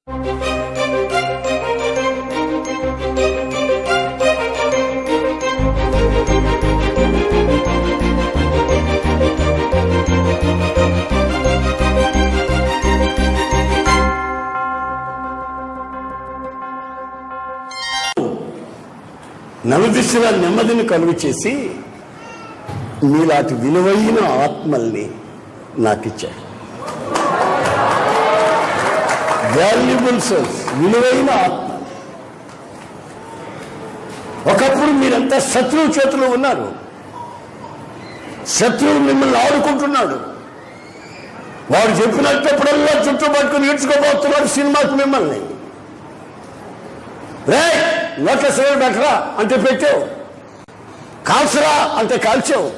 నలుదిశల నెమ్మదిని కలుగు చేసి మీలాంటి విలువైన ఆత్మల్ని నాకిచ్చాడు. వాల్యుబుల్ సోల్స్, విలువైన ఆత్మ. ఒకప్పుడు మీరంతా శత్రువు చేతిలో ఉన్నారు. శత్రువు మిమ్మల్ని ఆడుకుంటున్నాడు. వాడు చెప్పినప్పుడల్లా చుట్టూ పట్టుకుని ఈడ్చుకోబోతున్నాడు సినిమాకి మిమ్మల్ని. రే నోట్ల సిగరెట్ పెట్టరా అంటే పెట్టావు, కాల్చరా అంటే కాల్చావు,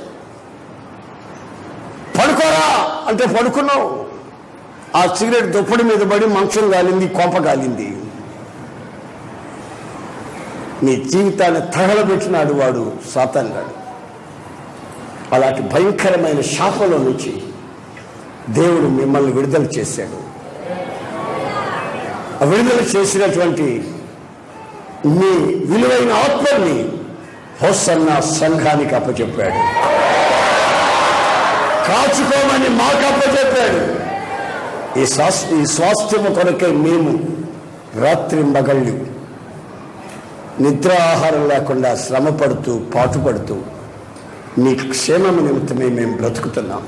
పడుకోరా అంటే పడుకున్నావు. ఆ సిగరెట్ దుప్పటి మీద పడి మంచం కాలింది, కొంప కాలింది. మీ జీవితాన్ని తగలబెట్టినాడు వాడు, సాతానుగాడు. అలాంటి భయంకరమైన శాపంలో నుంచి దేవుడు మిమ్మల్ని విడుదల చేశాడు. ఆ విడుదల చేసినటువంటి మీ విలువైన ఆత్మని హోసన్న సంఘానికి అప్పచెప్పాడు. కాచుకోమని మాకు అప్పచెప్పాడు. ఈ స్వాస్థ్యము కొరకై మేము రాత్రి మగళ్ళు నిద్ర ఆహారం లేకుండా శ్రమ పడుతూ పాటుపడుతూ మీ క్షేమము నిమిత్తమే మేము బ్రతుకుతున్నాం.